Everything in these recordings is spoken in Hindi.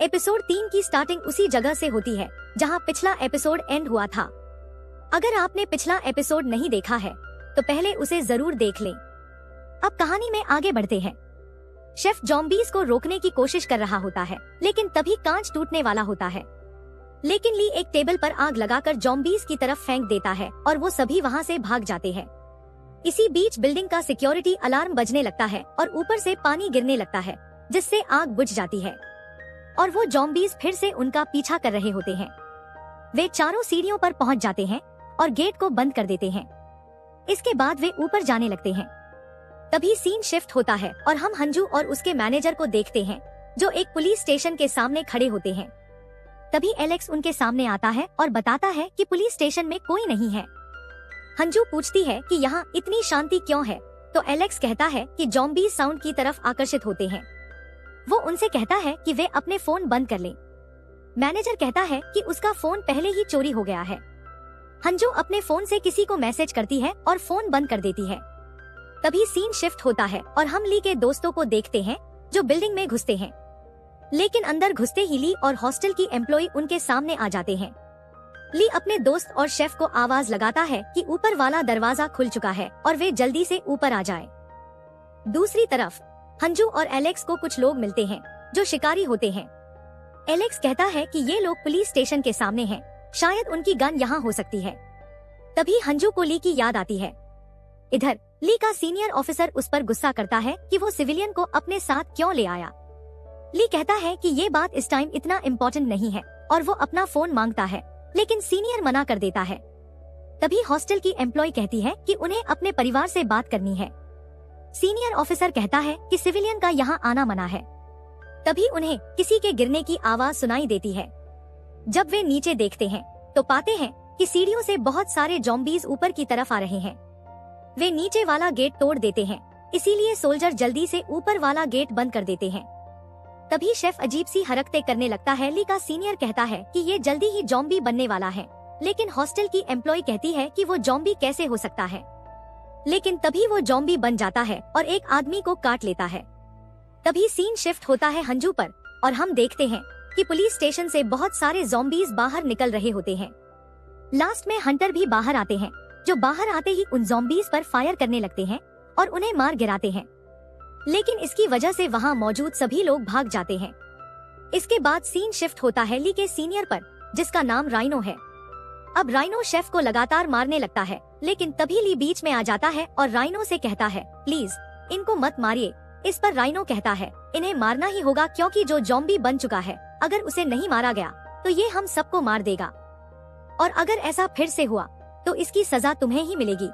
एपिसोड 3 की स्टार्टिंग उसी जगह से होती है जहां पिछला एपिसोड एंड हुआ था। अगर आपने पिछला एपिसोड नहीं देखा है तो पहले उसे जरूर देख लें। अब कहानी में आगे बढ़ते हैं। शेफ ज़ॉम्बीज को रोकने की कोशिश कर रहा होता है, लेकिन तभी कांच टूटने वाला होता है। लेकिन ली एक टेबल पर आग लगाकर ज़ॉम्बीज की तरफ फेंक देता है और वो सभी वहाँ से भाग जाते हैं। इसी बीच बिल्डिंग का सिक्योरिटी अलार्म बजने लगता है और ऊपर से पानी गिरने लगता है, जिससे आग बुझ जाती है और वो ज़ॉम्बीज फिर से उनका पीछा कर रहे होते हैं। वे चारों सीढ़ियों पर पहुंच जाते हैं और गेट को बंद कर देते हैं। इसके बाद वे ऊपर जाने लगते हैं। तभी सीन शिफ्ट होता है और हम हंजू और उसके मैनेजर को देखते हैं, जो एक पुलिस स्टेशन के सामने खड़े होते हैं। तभी एलेक्स उनके सामने आता है और बताता है कि पुलिस स्टेशन में कोई नहीं है। हंजू पूछती है कि यहाँ इतनी शांति क्यों है, तो एलेक्स कहता है कि ज़ॉम्बीज साउंड की तरफ आकर्षित होते हैं। वो उनसे कहता है कि वे अपने फोन बंद कर लें। मैनेजर कहता है कि उसका फोन पहले ही चोरी हो गया है। हंजू अपने फोन से किसी को मैसेज करती है और फोन बंद कर देती है। तभी सीन शिफ्ट होता है और हम ली के दोस्तों को देखते हैं, जो बिल्डिंग में घुसते हैं। लेकिन अंदर घुसते ही ली और हॉस्टल की एम्प्लॉय उनके सामने आ जाते हैं। ली अपने दोस्त और शेफ को आवाज लगाता है कि ऊपर वाला दरवाजा खुल चुका है और वे जल्दी से ऊपर आ जाएं। दूसरी तरफ हंजू और एलेक्स को कुछ लोग मिलते हैं जो शिकारी होते हैं। एलेक्स कहता है कि ये लोग पुलिस स्टेशन के सामने हैं, शायद उनकी गन यहाँ हो सकती है। तभी हंजू को ली की याद आती है। इधर ली का सीनियर ऑफिसर उस पर गुस्सा करता है कि वो सिविलियन को अपने साथ क्यों ले आया। ली कहता है कि ये बात इस टाइम इतना इम्पोर्टेंट नहीं है और वो अपना फोन मांगता है, लेकिन सीनियर मना कर देता है। तभी हॉस्टल की एम्प्लॉय कहती है कि उन्हें अपने परिवार से बात करनी है। सीनियर ऑफिसर कहता है कि सिविलियन का यहाँ आना मना है। तभी उन्हें किसी के गिरने की आवाज सुनाई देती है। जब वे नीचे देखते हैं तो पाते हैं कि सीढ़ियों से बहुत सारे ज़ॉम्बीज ऊपर की तरफ आ रहे हैं। वे नीचे वाला गेट तोड़ देते हैं, इसीलिए सोल्जर जल्दी से ऊपर वाला गेट बंद कर देते हैं। तभी शेफ अजीब सी हरकतें करने लगता है। ली का सीनियर कहता है कि ये जल्दी ही ज़ॉम्बी बनने वाला है, लेकिन हॉस्टल की एम्प्लॉय कहती है कि वो ज़ॉम्बी कैसे हो सकता है। लेकिन तभी वो ज़ॉम्बी बन जाता है और एक आदमी को काट लेता है। तभी सीन शिफ्ट होता है हंजू पर और हम देखते हैं कि पुलिस स्टेशन से बहुत सारे ज़ॉम्बीज बाहर निकल रहे होते हैं। लास्ट में हंटर भी बाहर आते हैं, जो बाहर आते ही उन ज़ॉम्बीज पर फायर करने लगते हैं और उन्हें मार गिराते हैं। लेकिन इसकी वजह से वहाँ मौजूद सभी लोग भाग जाते हैं। इसके बाद सीन शिफ्ट होता है ली के सीनियर पर, जिसका नाम राइनो है। अब राइनो शेफ को लगातार मारने लगता है, लेकिन तभी ली बीच में आ जाता है और राइनो से कहता है, प्लीज इनको मत मारिए। इस पर राइनो कहता है, इन्हें मारना ही होगा क्योंकि जो ज़ॉम्बी बन चुका है, अगर उसे नहीं मारा गया तो ये हम सबको मार देगा, और अगर ऐसा फिर से हुआ तो इसकी सजा तुम्हें ही मिलेगी।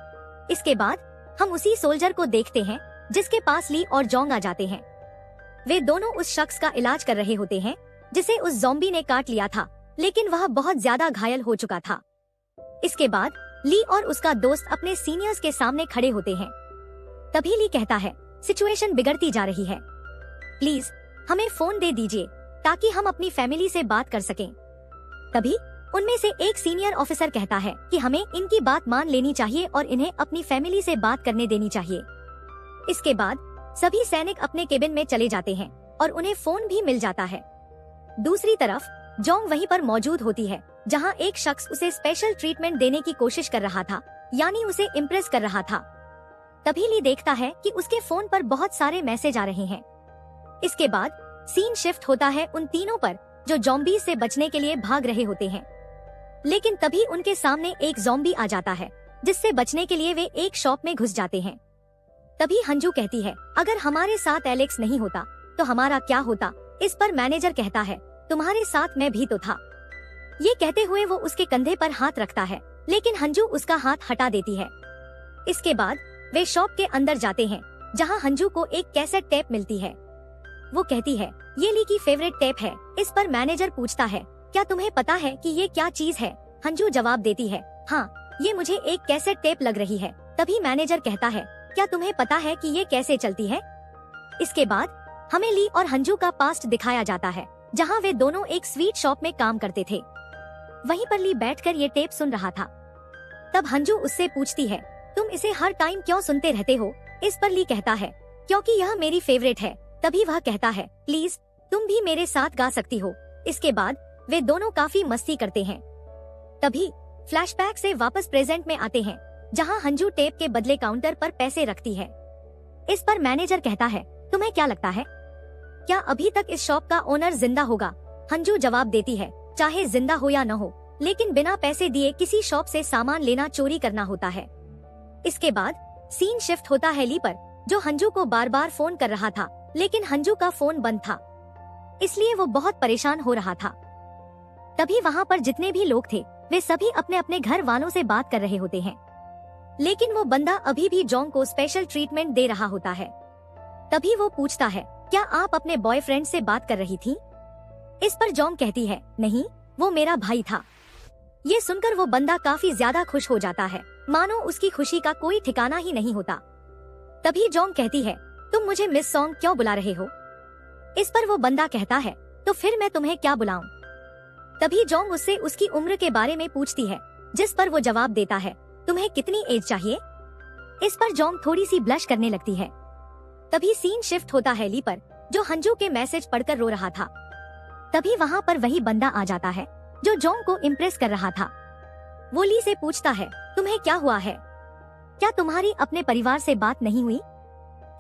इसके बाद हम उसी सोल्जर को देखते हैं जिसके पास ली और जोंग आ जाते हैं। वे दोनों उस शख्स का इलाज कर रहे होते हैं जिसे उस ज़ॉम्बी ने काट लिया था, लेकिन वह बहुत ज्यादा घायल हो चुका था। इसके बाद ली और उसका दोस्त अपने सीनियर्स के सामने खड़े होते हैं। तभी ली कहता है, सिचुएशन बिगड़ती जा रही है, प्लीज हमें फोन दे दीजिए ताकि हम अपनी फैमिली से बात कर सकें। तभी उनमें से एक सीनियर ऑफिसर कहता है कि हमें इनकी बात मान लेनी चाहिए और इन्हें अपनी फैमिली से बात करने देनी चाहिए। इसके बाद सभी सैनिक अपने केबिन में चले जाते हैं और उन्हें फोन भी मिल जाता है। दूसरी तरफ जोंग वहीं पर मौजूद होती है, जहां एक शख्स उसे स्पेशल ट्रीटमेंट देने की कोशिश कर रहा था, यानी उसे इम्प्रेस कर रहा था। तभी ली देखता है कि उसके फोन पर बहुत सारे मैसेज आ रहे हैं। इसके बाद सीन शिफ्ट होता है उन तीनों पर जो ज़ॉम्बी से बचने के लिए भाग रहे होते हैं। लेकिन तभी उनके सामने एक ज़ॉम्बी आ जाता है, जिससे बचने के लिए वे एक शॉप में घुस जाते हैं। तभी हंजू कहती है, अगर हमारे साथ एलेक्स नहीं होता तो हमारा क्या होता। इस पर मैनेजर कहता है, तुम्हारे साथ मैं भी तो था। ये कहते हुए वो उसके कंधे पर हाथ रखता है, लेकिन हंजू उसका हाथ हटा देती है। इसके बाद वे शॉप के अंदर जाते हैं, जहां हंजू को एक कैसेट टेप मिलती है। वो कहती है, ये ली की फेवरेट टेप है। इस पर मैनेजर पूछता है, क्या तुम्हें पता है कि ये क्या चीज है। हंजू जवाब देती है, हाँ ये मुझे एक कैसेट टेप लग रही है। तभी मैनेजर कहता है, क्या तुम्हें पता है कि ये कैसे चलती है। इसके बाद हमें ली और हंजू का पास्ट दिखाया जाता है, जहाँ वे दोनों एक स्वीट शॉप में काम करते थे। वहीं पर ली बैठकर ये टेप सुन रहा था। तब हंजू उससे पूछती है, तुम इसे हर टाइम क्यों सुनते रहते हो। इस पर ली कहता है, क्योंकि यह मेरी फेवरेट है। तभी वह कहता है, प्लीज तुम भी मेरे साथ गा सकती हो। इसके बाद वे दोनों काफी मस्ती करते हैं। तभी फ्लैशबैक से वापस प्रेजेंट में आते हैं, जहां अंजू टेप के बदले काउंटर पर पैसे रखती है। इस पर मैनेजर कहता है, तुम्हें क्या लगता है, क्या अभी तक इस शॉप का ओनर जिंदा होगा? अंजू जवाब देती है, चाहे जिंदा हो या न हो, लेकिन बिना पैसे दिए किसी शॉप से सामान लेना चोरी करना होता है। इसके बाद सीन शिफ्ट होता है ली पर, जो अंजू को बार बार फोन कर रहा था, लेकिन अंजू का फोन बंद था, इसलिए वो बहुत परेशान हो रहा था। तभी वहाँ पर जितने भी लोग थे वे सभी अपने अपने घर वालों से बात कर रहे होते हैं, लेकिन वो बंदा अभी भी जोंग को स्पेशल ट्रीटमेंट दे रहा होता है। तभी वो पूछता है, क्या आप अपने बॉयफ्रेंड से बात कर रही थी? इस पर जोंग कहती है, नहीं, वो मेरा भाई था। ये सुनकर वो बंदा काफी ज्यादा खुश हो जाता है, मानो उसकी खुशी का कोई ठिकाना ही नहीं होता। तभी जोंग कहती है, तुम मुझे मिस सॉन्ग क्यों बुला रहे हो? इस पर वो बंदा कहता है, तो फिर मैं तुम्हें क्या बुलाऊं? तभी जोंग उससे उसकी उम्र के बारे में पूछती है, जिस पर वो जवाब देता है, तुम्हें कितनी एज चाहिए? इस पर जोंग थोड़ी सी ब्लश करने लगती है। तभी सीन शिफ्ट होता है ली पर, जो अंजू के मैसेज पढ़कर रो रहा था। तभी वहाँ पर वही बंदा आ जाता है जो जोंग को इम्प्रेस कर रहा था। वो ली से पूछता है, तुम्हें क्या हुआ है? क्या तुम्हारी अपने परिवार से बात नहीं हुई?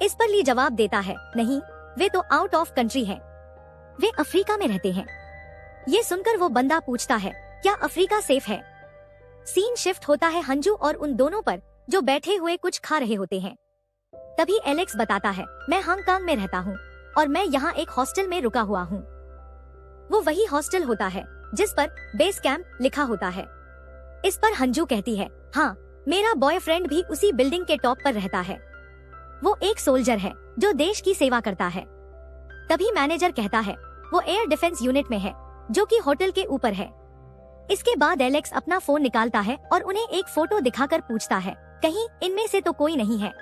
इस पर ली जवाब देता है, नहीं, वे तो आउट ऑफ कंट्री हैं, वे अफ्रीका में रहते हैं। ये सुनकर वो बंदा पूछता है, क्या अफ्रीका सेफ है? सीन शिफ्ट होता है अंजू और उन दोनों पर, जो बैठे हुए कुछ खा रहे होते हैं। तभी एलेक्स बताता है, मैं हांगकांग में रहता हूँ और मैं यहाँ एक हॉस्टल में रुका हुआ हूँ। वो वही हॉस्टल होता है जिस पर बेस कैंप लिखा होता है। इस पर अंजू कहती है, हाँ, मेरा बॉयफ्रेंड भी उसी बिल्डिंग के टॉप पर रहता है। वो एक सोल्जर है जो देश की सेवा करता है। तभी मैनेजर कहता है, वो एयर डिफेंस यूनिट में है, जो कि होटल के ऊपर है। इसके बाद एलेक्स अपना फोन निकालता है और उन्हें एक फोटो दिखाकर पूछता है, कहीं इनमें से तो कोई नहीं है?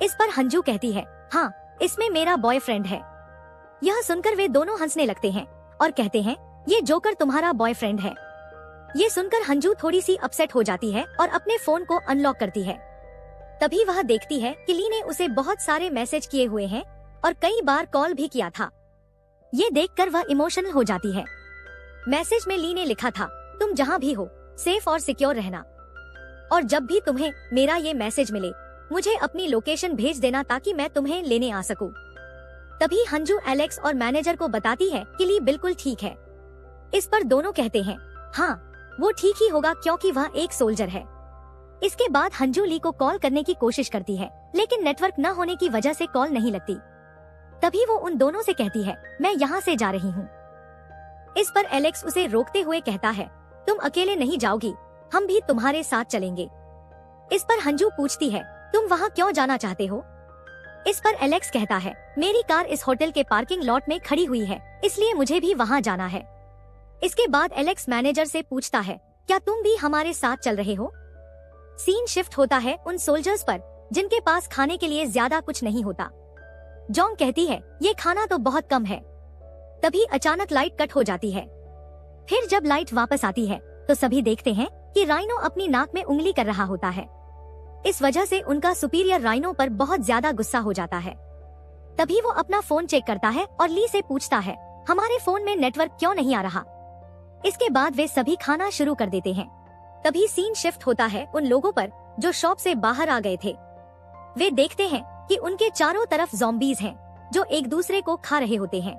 इस पर अंजू कहती है, हाँ, इसमें मेरा बॉयफ्रेंड है। यह सुनकर वे दोनों हंसने लगते हैं और कहते हैं, ये जोकर तुम्हारा बॉयफ्रेंड है। ये सुनकर अंजू थोड़ी सी अपसेट हो जाती है और अपने फोन को अनलॉक करती है। तभी वह देखती है कि ली ने उसे बहुत सारे मैसेज किए हुए हैं और कई बार कॉल भी किया था। ये देखकर वह इमोशनल हो जाती है। मैसेज में ली ने लिखा था, तुम जहाँ भी हो सेफ और सिक्योर रहना, और जब भी तुम्हें मेरा ये मैसेज मिले मुझे अपनी लोकेशन भेज देना ताकि मैं तुम्हें लेने आ सकूं। तभी अंजू एलेक्स और मैनेजर को बताती है कि ली बिल्कुल ठीक है। इस पर दोनों कहते हैं, हाँ, वो ठीक ही होगा क्योंकि वह एक सोल्जर है। इसके बाद अंजू ली को कॉल करने की कोशिश करती है, लेकिन नेटवर्क न होने की वजह से कॉल नहीं लगती। तभी वो उन दोनों से कहती है, मैं यहाँ से जा रही हूँ। इस पर एलेक्स उसे रोकते हुए कहता है, तुम अकेले नहीं जाओगी, हम भी तुम्हारे साथ चलेंगे। इस पर अंजू पूछती है, तुम वहाँ क्यों जाना चाहते हो? इस पर एलेक्स कहता है, मेरी कार इस होटल के पार्किंग लॉट में खड़ी हुई है, इसलिए मुझे भी वहाँ जाना है। इसके बाद एलेक्स मैनेजर से पूछता है, क्या तुम भी हमारे साथ चल रहे हो? सीन शिफ्ट होता है उन सोल्जर्स पर, जिनके पास खाने के लिए ज्यादा कुछ नहीं होता। जोंग कहती है, ये खाना तो बहुत कम है। तभी अचानक लाइट कट हो जाती है। फिर जब लाइट वापस आती है तो सभी देखते हैं कि राइनो अपनी नाक में उंगली कर रहा होता है। इस वजह से उनका सुपीरियर राइनो पर बहुत ज्यादा गुस्सा हो जाता है। तभी वो अपना फोन चेक करता है और ली से पूछता है, हमारे फोन में नेटवर्क क्यों नहीं आ रहा? इसके बाद वे सभी खाना शुरू कर देते हैं। तभी सीन शिफ्ट होता है उन लोगों पर जो शॉप से बाहर आ गए थे। वे देखते हैं कि उनके चारों तरफ ज़ॉम्बीज हैं जो एक दूसरे को खा रहे होते हैं,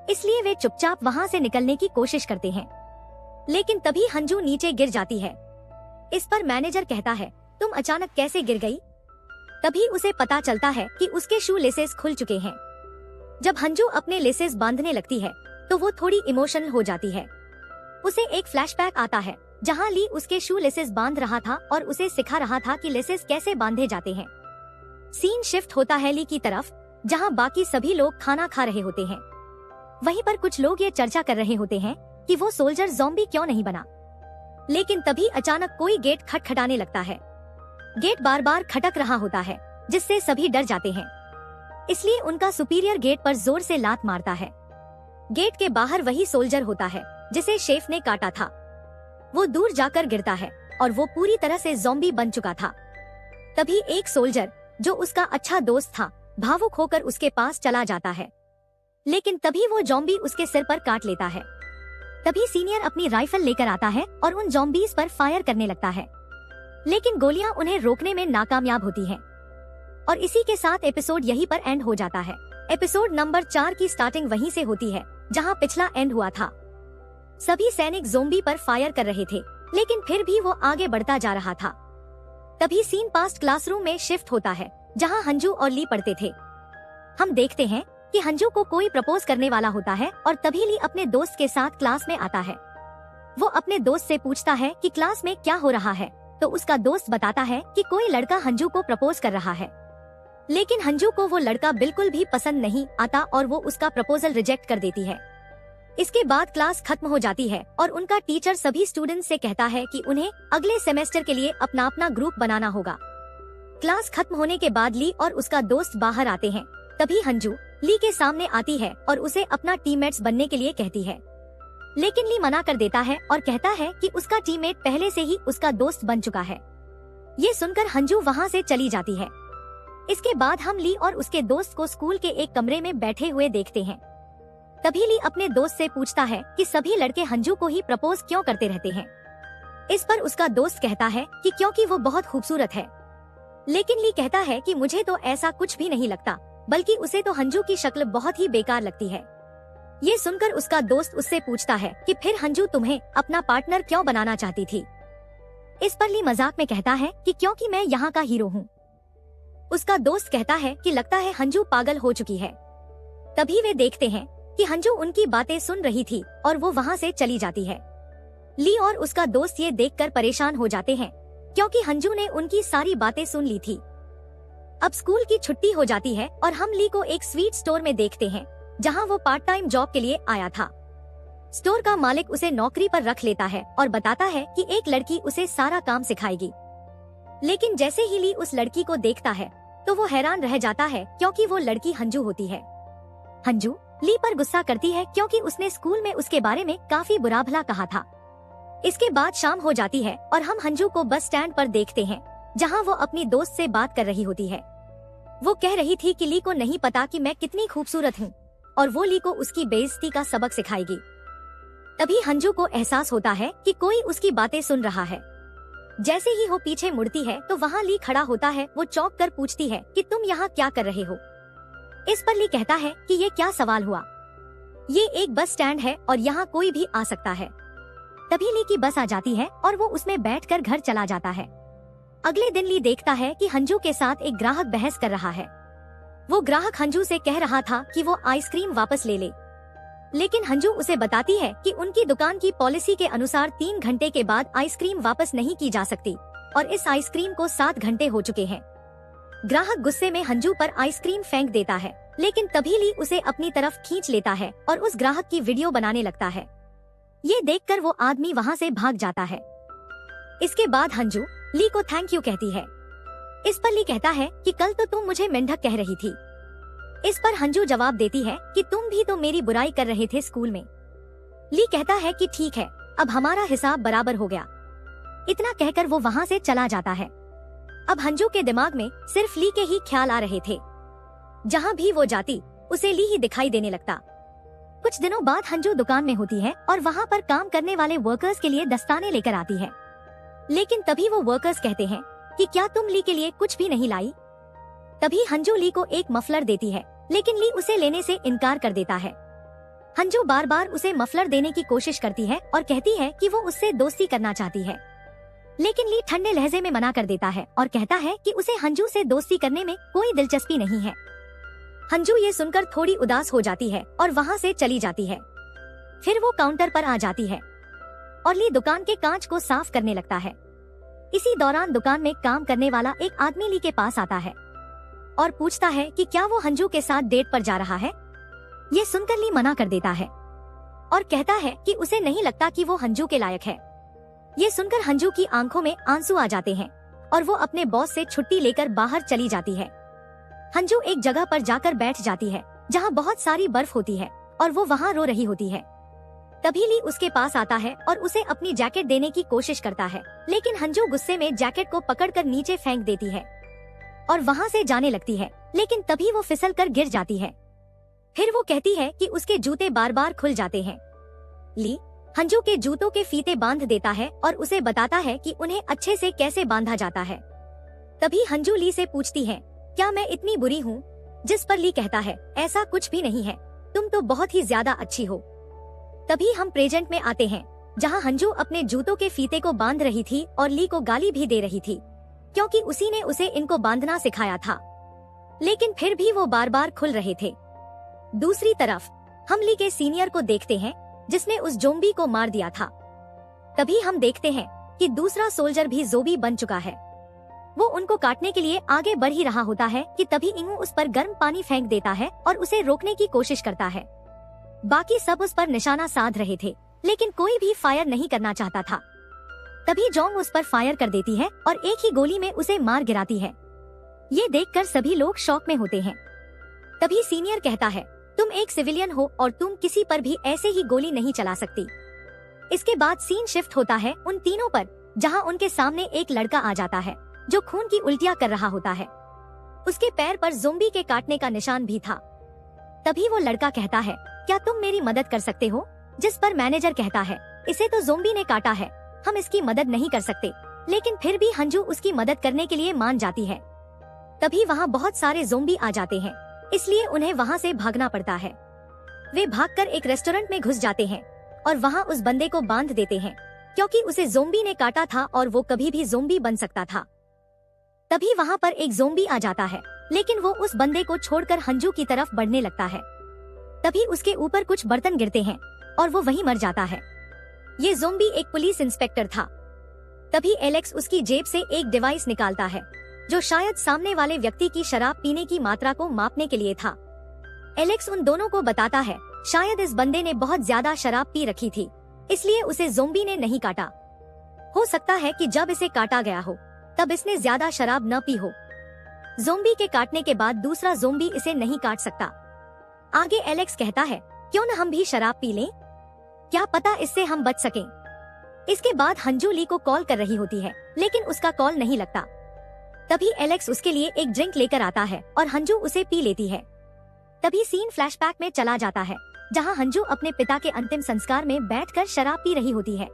इसलिए वे चुपचाप वहाँ से निकलने की कोशिश करते हैं। लेकिन तभी अंजू नीचे गिर जाती है। इस पर मैनेजर कहता है, तुम अचानक कैसे गिर गई? तभी उसे पता चलता है कि उसके शू लेसेस खुल चुके हैं। जब अंजू अपने लेसेस बांधने लगती है तो वो थोड़ी इमोशनल हो जाती है। उसे एक फ्लैशबैक आता है जहाँ ली उसके शू लेसेस बांध रहा था और उसे सिखा रहा था कि लेसेस कैसे बांधे जाते हैं। सीन शिफ्ट होता है ली की तरफ, जहाँ बाकी सभी लोग खाना खा रहे होते हैं। वहीं पर कुछ लोग ये चर्चा कर रहे होते हैं कि वो सोल्जर ज़ॉम्बी क्यों नहीं बना। लेकिन तभी अचानक कोई गेट खटखटाने लगता है। गेट बार बार खटक रहा होता है, जिससे सभी डर जाते हैं। इसलिए उनका सुपीरियर गेट पर जोर से लात मारता है। गेट के बाहर वही सोल्जर होता है जिसे शेफ ने काटा था। वो दूर जाकर गिरता है और वो पूरी तरह से ज़ॉम्बी बन चुका था। तभी एक सोल्जर जो उसका अच्छा दोस्त था भावुक होकर उसके पास चला जाता है। लेकिन तभी वो जॉम्बी उसके सिर पर काट लेता है। तभी सीनियर अपनी राइफल लेकर आता है और उन जॉम्बीज पर फायर करने लगता है, लेकिन गोलियां उन्हें रोकने में नाकामयाब होती हैं। और इसी के साथ एपिसोड यहीं पर एंड हो जाता है। एपिसोड नंबर 4 की स्टार्टिंग वहीं से होती है जहां पिछला एंड हुआ था। सभी सैनिक ज़ोंबी पर फायर कर रहे थे, लेकिन फिर भी वो आगे बढ़ता जा रहा था। तभी सीन पास्ट क्लासरूम में शिफ्ट होता है जहां हंजू और ली पढ़ते थे। हम देखते हैं कि हंजू को कोई प्रपोज करने वाला होता है और तभी ली अपने दोस्त के साथ क्लास में आता है। वो अपने दोस्त से पूछता है कि क्लास में क्या हो रहा है, तो उसका दोस्त बताता है कि कोई लड़का हंजू को प्रपोज कर रहा है, लेकिन हंजू को वो लड़का बिल्कुल भी पसंद नहीं आता और वो उसका प्रपोजल रिजेक्ट कर देती है। इसके बाद क्लास खत्म हो जाती है और उनका टीचर सभी स्टूडेंट्स से कहता है कि उन्हें अगले सेमेस्टर के लिए अपना अपना ग्रुप बनाना होगा। क्लास खत्म होने के बाद ली और उसका दोस्त बाहर आते हैं। तभी हंजू ली के सामने आती है और उसे अपना टीममेट्स बनने के लिए कहती है, लेकिन ली मना कर देता है और कहता है कि उसका टीममेट पहले से ही उसका दोस्त बन चुका है। ये सुनकर हंजू वहाँ से चली जाती है। इसके बाद हम ली और उसके दोस्त को स्कूल के एक कमरे में बैठे हुए देखते हैं। तभी ली अपने दोस्त से पूछता है कि सभी लड़के हंजू को ही प्रपोज क्यों करते रहते हैं। इस पर उसका दोस्त कहता है कि क्योंकि वो बहुत खूबसूरत है। लेकिन ली कहता है कि मुझे तो ऐसा कुछ भी नहीं लगता, बल्कि उसे तो हंजू की शक्ल बहुत ही बेकार लगती है। ये सुनकर उसका दोस्त उससे पूछता है कि फिर हंजू तुम्हें अपना पार्टनर क्यों बनाना चाहती थी। इस पर ली मजाक में कहता है कि क्योंकि मैं यहाँ का हीरो हूँ। उसका दोस्त कहता है कि लगता है हंजू पागल हो चुकी है। तभी वे देखते हैं कि हंजू उनकी बातें सुन रही थी और वो वहाँ से चली जाती है। ली और उसका दोस्त ये देखकर परेशान हो जाते हैं क्योंकि हंजू ने उनकी सारी बातें सुन ली थी। अब स्कूल की छुट्टी हो जाती है और हम ली को एक स्वीट स्टोर में देखते हैं जहाँ वो पार्ट टाइम जॉब के लिए आया था। स्टोर का मालिक उसे नौकरी पर रख लेता है और बताता है कि एक लड़की उसे सारा काम सिखाएगी। लेकिन जैसे ही ली उस लड़की को देखता है तो वो हैरान रह जाता है क्योंकि वो लड़की हंजू होती है। हंजू ली पर गुस्सा करती है क्योंकि उसने स्कूल में उसके बारे में काफी बुरा भला कहा था। इसके बाद शाम हो जाती है और हम हंजू को बस स्टैंड पर देखते हैं जहां वो अपनी दोस्त से बात कर रही होती है। वो कह रही थी कि ली को नहीं पता कि मैं कितनी खूबसूरत हूँ और वो ली को उसकी बेइज्जती का सबक सिखाएगी। तभी हंजू को एहसास होता है कि कोई उसकी बातें सुन रहा है। जैसे ही वो पीछे मुड़ती है तो वहाँ ली खड़ा होता है। वो चौंक कर पूछती है कि तुम यहाँ क्या कर रहे हो। इस पर ली कहता है कि ये क्या सवाल हुआ, ये एक बस स्टैंड है और यहाँ कोई भी आ सकता है। तभी ली की बस आ जाती है और वो उसमें बैठकर घर चला जाता है। अगले दिन ली देखता है कि हंजू के साथ एक ग्राहक बहस कर रहा है। वो ग्राहक हंजू से कह रहा था कि वो आइसक्रीम वापस ले ले, लेकिन हंजू उसे बताती है कि उनकी दुकान की पॉलिसी के अनुसार 3 घंटे के बाद आइसक्रीम वापस नहीं की जा सकती और इस आइसक्रीम को 7 घंटे हो चुके हैं। ग्राहक गुस्से में हंजू पर आइसक्रीम फेंक देता है, लेकिन तभी ली उसे अपनी तरफ खींच लेता है और उस ग्राहक की वीडियो बनाने लगता है। ये देखकर वो आदमी वहाँ से भाग जाता है। इसके बाद हंजू ली को थैंक यू कहती है। इस पर ली कहता है कि कल तो तुम मुझे मेंढक कह रही थी। इस पर हंजू जवाब देती है कि तुम भी तो मेरी बुराई कर रहे थे स्कूल में। ली कहता है कि ठीक है, अब हमारा हिसाब बराबर हो गया। इतना कहकर वो वहाँ से चला जाता है। अब हंजू के दिमाग में सिर्फ ली के ही ख्याल आ रहे थे। जहाँ भी वो जाती उसे ली ही दिखाई देने लगता। कुछ दिनों बाद हंजू दुकान में होती है और वहाँ पर काम करने वाले वर्कर्स के लिए दस्ताने लेकर आती है। लेकिन तभी वो वर्कर्स कहते हैं कि क्या तुम ली के लिए कुछ भी नहीं लाई। तभी हंजू ली को एक मफलर देती है, लेकिन ली उसे लेने से इनकार कर देता है। हंजू बार बार उसे मफलर देने की कोशिश करती है और कहती है कि वो उससे दोस्ती करना चाहती है, लेकिन ली ठंडे लहजे में मना कर देता है और कहता है कि उसे हंजू से दोस्ती करने में कोई दिलचस्पी नहीं है। हंजू ये सुनकर थोड़ी उदास हो जाती है और वहाँ से चली जाती है। फिर वो काउंटर पर आ जाती है और ली दुकान के कांच को साफ करने लगता है। इसी दौरान दुकान में काम करने वाला एक आदमी ली के पास आता है और पूछता है कि क्या वो हंजू के साथ डेट पर जा रहा है। ये सुनकर ली मना कर देता है और कहता है कि उसे नहीं लगता कि वो हंजू के लायक है। ये सुनकर हंजू की आंखों में आंसू आ जाते हैं और वो अपने बॉस से छुट्टी लेकर बाहर चली जाती है। हंजू एक जगह पर जाकर बैठ जाती है जहाँ बहुत सारी बर्फ होती है और वो वहाँ रो रही होती है। तभी ली उसके पास आता है और उसे अपनी जैकेट देने की कोशिश करता है, लेकिन हंजू गुस्से में जैकेट को पकड़कर नीचे फेंक देती है और वहाँ से जाने लगती है, लेकिन तभी वो फिसल कर गिर जाती है। फिर वो कहती है कि उसके जूते बार बार खुल जाते हैं। ली हंजू के जूतों के फीते बांध देता है और उसे बताता है कि उन्हें अच्छे से कैसे बांधा जाता है। तभी हंजू ली से पूछती है, क्या मैं इतनी बुरी हूँ? जिस पर ली कहता है, ऐसा कुछ भी नहीं है, तुम तो बहुत ही ज्यादा अच्छी हो। तभी हम प्रेजेंट में आते हैं, जहाँ हंजू अपने जूतों के फीते को बांध रही थी और ली को गाली भी दे रही थी, क्योंकि उसी ने उसे इनको बांधना सिखाया था। लेकिन फिर भी वो बार बार खुल रहे थे। दूसरी तरफ हम ली के सीनियर को देखते हैं, जिसने उस जोम्बी को मार दिया था। तभी हम देखते हैं कि दूसरा सोल्जर भी ज़ोंबी बन चुका है। वो उनको काटने के लिए आगे बढ़ ही रहा होता है कि तभी इंगू उस पर गर्म पानी फेंक देता है और उसे रोकने की कोशिश करता है। बाकी सब उस पर निशाना साध रहे थे, लेकिन कोई भी फायर नहीं करना चाहता था। तभी जोंग उस पर फायर कर देती है और एक ही गोली में उसे मार गिराती है। ये देखकर सभी लोग शॉक में होते हैं। तभी सीनियर कहता है, तुम एक सिविलियन हो और तुम किसी पर भी ऐसे ही गोली नहीं चला सकती। इसके बाद सीन शिफ्ट होता है उन तीनों पर, जहां उनके सामने एक लड़का आ जाता है जो खून की उल्टियां कर रहा होता है। उसके पैर पर ज़ोंबी के काटने का निशान भी था। तभी वो लड़का कहता है, क्या तुम मेरी मदद कर सकते हो? जिस पर मैनेजर कहता है, इसे तो ज़ोंबी ने काटा है, हम इसकी मदद नहीं कर सकते। लेकिन फिर भी हंजू उसकी मदद करने के लिए मान जाती है। तभी वहाँ बहुत सारे ज़ोंबी आ जाते हैं, इसलिए उन्हें वहाँ से भागना पड़ता है। वे भागकर एक रेस्टोरेंट में घुस जाते हैं और वहाँ उस बंदे को बांध देते हैं, क्योंकि उसे ज़ोंबी ने काटा था और वो कभी भी ज़ोंबी बन सकता था। तभी वहाँ पर एक ज़ोंबी आ जाता है, लेकिन वो उस बंदे को छोड़कर हंजू की तरफ बढ़ने लगता है। तभी उसके ऊपर कुछ बर्तन गिरते हैं और वो वहीं मर जाता है। ये ज़ोंबी एक पुलिस इंस्पेक्टर था। तभी एलेक्स उसकी जेब से एक डिवाइस निकालता है, जो शायद सामने वाले व्यक्ति की शराब पीने की मात्रा को मापने के लिए था। एलेक्स उन दोनों को बताता है, शायद इस बंदे ने बहुत ज्यादा शराब पी रखी थी, इसलिए उसे ज़ोंबी ने नहीं काटा। हो सकता है कि जब इसे काटा गया हो तब इसने ज्यादा शराब न पी हो। ज़ोंबी के काटने के बाद दूसरा ज़ोंबी इसे नहीं काट सकता। आगे एलेक्स कहता है, क्यों न हम भी शराब पी लें, क्या पता इससे हम बच सकें। इसके बाद हंजू ली को कॉल कर रही होती है, लेकिन उसका कॉल नहीं लगता। तभी एलेक्स उसके लिए एक ड्रिंक लेकर आता है और हंजू उसे पी लेती है। तभी सीन फ्लैशबैक में चला जाता है, जहां हंजू अपने पिता के अंतिम संस्कार में बैठकर शराब पी रही होती है।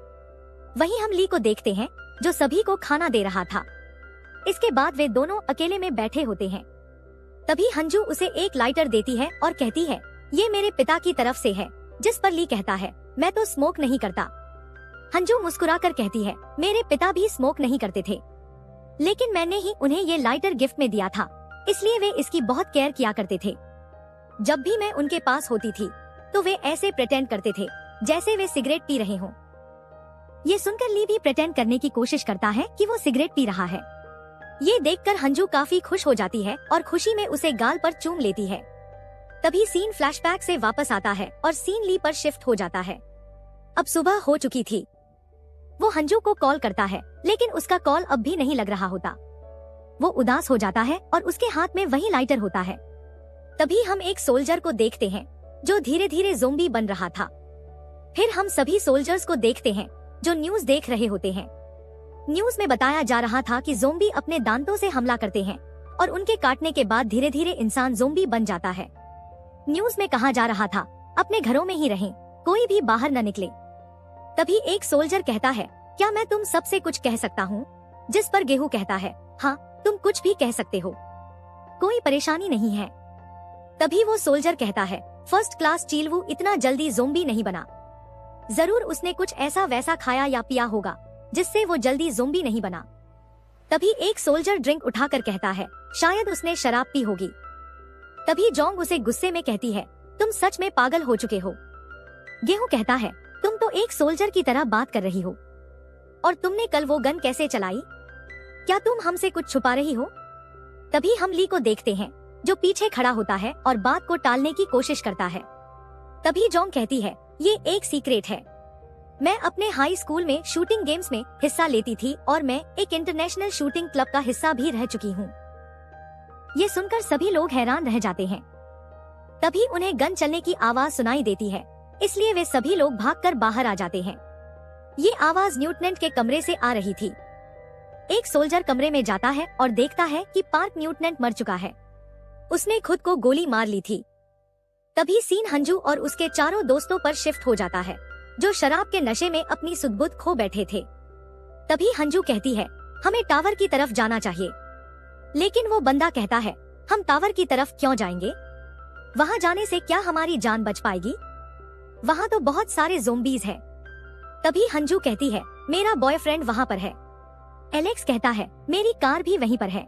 वहीं हम ली को देखते हैं, जो सभी को खाना दे रहा था। इसके बाद वे दोनों अकेले में बैठे होते हैं। तभी हंजू उसे एक लाइटर देती है और कहती है, ये मेरे पिता की तरफ से है। जिस पर ली कहता है, मैं तो स्मोक नहीं करता। हंजू मुस्कुराकर कहती है, मेरे पिता भी स्मोक नहीं करते थे, लेकिन मैंने ही उन्हें ये लाइटर गिफ्ट में दिया था, इसलिए वे इसकी बहुत केयर किया करते थे। जब भी मैं उनके पास होती थी तो वे ऐसे प्रेटेंड करते थे जैसे वे सिगरेट पी रहे हों। ये सुनकर ली भी प्रेटेंड करने की कोशिश करता है कि वो सिगरेट पी रहा है। ये देखकर हंजू काफी खुश हो जाती है और खुशी में उसे गाल पर चूम लेती है। तभी सीन फ्लैशबैक से वापस आता है और सीन ली पर शिफ्ट हो जाता है। अब सुबह हो चुकी थी। वो हंजू को कॉल करता है, लेकिन उसका कॉल अब भी नहीं लग रहा होता। वो उदास हो जाता है और उसके हाथ में वही लाइटर होता है। तभी हम एक सोल्जर को देखते हैं, जो धीरे धीरे ज़ोंबी बन रहा था। फिर हम सभी सोल्जर्स को देखते हैं, जो न्यूज देख रहे होते हैं। न्यूज में बताया जा रहा था कि ज़ोंबी अपने दांतों से हमला करते हैं और उनके काटने के बाद धीरे धीरे इंसान ज़ोंबी बन जाता है। न्यूज में कहा जा रहा था, अपने घरों में ही रहें, कोई भी बाहर न निकले। तभी एक सोल्जर कहता है, क्या मैं तुम सबसे कुछ कह सकता हूँ? जिस पर गेहूं कहता है, हाँ तुम कुछ भी कह सकते हो, कोई परेशानी नहीं है। तभी वो सोल्जर कहता है, फर्स्ट क्लास चीलवू इतना जल्दी ज़ोंबी नहीं बना, जरूर उसने कुछ ऐसा वैसा खाया या पिया होगा जिससे वो जल्दी ज़ोंबी नहीं बना। तभी एक सोल्जर ड्रिंक उठाकर कहता है, शायद उसने शराब पी होगी। तभी जोंग उसे गुस्से में कहती है, तुम सच में पागल हो चुके हो। गेहूं कहता है, तुम तो एक सोल्जर की तरह बात कर रही हो, और तुमने कल वो गन कैसे चलाई? क्या तुम हमसे कुछ छुपा रही हो? तभी हम ली को देखते हैं, जो पीछे खड़ा होता है और बात को टालने की कोशिश करता है। तभी जोंग कहती है, ये एक सीक्रेट है, मैं अपने हाई स्कूल में शूटिंग गेम्स में हिस्सा लेती थी और मैं एक इंटरनेशनल शूटिंग क्लब का हिस्सा भी रह चुकी हूँ। ये सुनकर सभी लोग हैरान रह जाते हैं। तभी उन्हें गन चलने की आवाज सुनाई देती है, इसलिए वे सभी लोग भागकर बाहर आ जाते हैं। ये आवाज न्यूटनेंट के कमरे से आ रही थी। एक सोल्जर कमरे में जाता है और देखता है कि पार्क न्यूटनेंट मर चुका है। उसने खुद को गोली मार ली थी। तभी सीन हंजू और उसके चारों दोस्तों पर शिफ्ट हो जाता है, जो शराब के नशे में अपनी सुध-बुध खो बैठे थे। तभी हंजू कहती है, हमें टावर की तरफ जाना चाहिए। लेकिन वो बंदा कहता है, हम टावर की तरफ क्यों जाएंगे? वहाँ जाने से क्या हमारी जान बच पाएगी? वहाँ तो बहुत सारे ज़ोंबीज हैं। तभी हंजू कहती है, मेरा बॉयफ्रेंड वहाँ पर है। एलेक्स कहता है, मेरी कार भी वहीं पर है।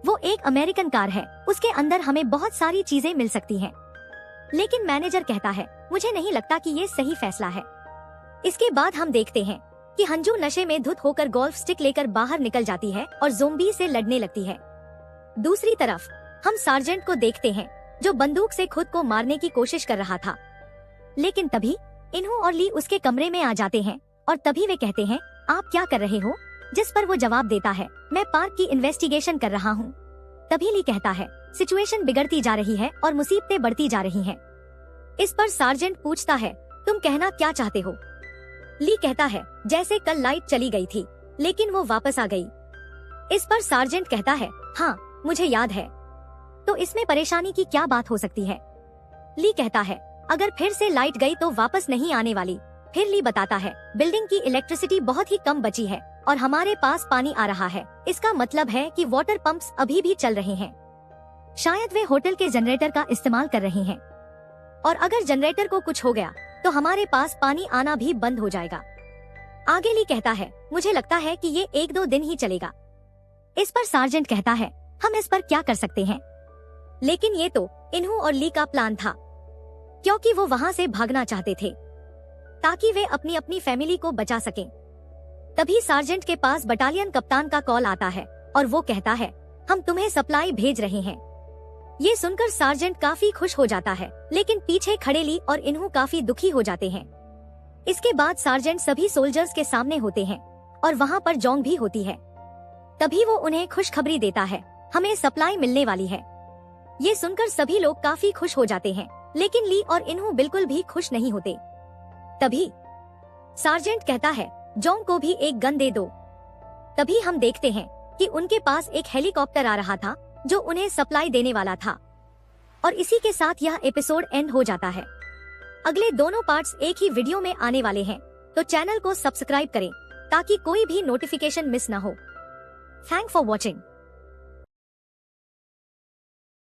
वो एक अमेरिकन कार है, उसके अंदर हमें बहुत सारी चीजें मिल सकती हैं। लेकिन मैनेजर कहता है, मुझे नहीं लगता कि ये सही फैसला है। इसके बाद हम देखते हैं कि हंजू नशे में धुत होकर गोल्फ स्टिक लेकर बाहर निकल जाती है और ज़ोंबी से लड़ने लगती है। दूसरी तरफ हम सार्जेंट को देखते हैं, जो बंदूक से खुद को मारने की कोशिश कर रहा था। लेकिन तभी इन्हू और ली उसके कमरे में आ जाते हैं और तभी वे कहते हैं, आप क्या कर रहे हो? जिस पर वो जवाब देता है, मैं पार्क की इन्वेस्टिगेशन कर रहा हूँ। तभी ली कहता है, सिचुएशन बिगड़ती जा रही है और मुसीबतें बढ़ती जा रही हैं। इस पर सार्जेंट पूछता है, तुम कहना क्या चाहते हो? ली कहता है, जैसे कल लाइट चली गई थी, लेकिन वो वापस आ गई। इस पर सार्जेंट कहता है, हाँ मुझे याद है। तो इसमें परेशानी की क्या बात हो सकती है? ली कहता है, अगर फिर से लाइट गई तो वापस नहीं आने वाली। फिर ली बताता है, बिल्डिंग की इलेक्ट्रिसिटी बहुत ही कम बची है और हमारे पास पानी आ रहा है। इसका मतलब है कि वाटर पंप्स अभी भी चल रहे हैं। शायद वे होटल के जनरेटर का इस्तेमाल कर रहे हैं और अगर जनरेटर को कुछ हो गया तो हमारे पास पानी आना भी बंद हो जाएगा। आगे ली कहता है, मुझे लगता है कि ये 1-2 दिन ही चलेगा। इस पर सार्जेंट कहता है, हम इस पर क्या कर सकते हैं? लेकिन ये तो इन्हू और ली का प्लान था, क्योंकि वो वहाँ से भागना चाहते थे ताकि वे अपनी अपनी फैमिली को बचा सकें। तभी सार्जेंट के पास बटालियन कप्तान का कॉल आता है और वो कहता है, हम तुम्हें सप्लाई भेज रहे हैं। ये सुनकर सार्जेंट काफी खुश हो जाता है, लेकिन पीछे खड़े ली और इन्हू काफी दुखी हो जाते हैं। इसके बाद सार्जेंट सभी सोल्जर्स के सामने होते हैं और वहाँ पर जोंग भी होती है। तभी वो उन्हें खुशखबरी देता है, हमें सप्लाई मिलने वाली है। ये सुनकर सभी लोग काफी खुश हो जाते हैं, लेकिन ली और इन्हू बिल्कुल भी खुश नहीं होते। तभी सार्जेंट कहता है, जोंग को भी एक गन दे दो। तभी हम देखते हैं कि उनके पास एक हेलीकॉप्टर आ रहा था जो उन्हें सप्लाई देने वाला था। और इसी के साथ यह एपिसोड एंड हो जाता है। अगले दोनों पार्ट्स एक ही वीडियो में आने वाले हैं, तो चैनल को सब्सक्राइब करें ताकि कोई भी नोटिफिकेशन मिस न हो। Thank for watching.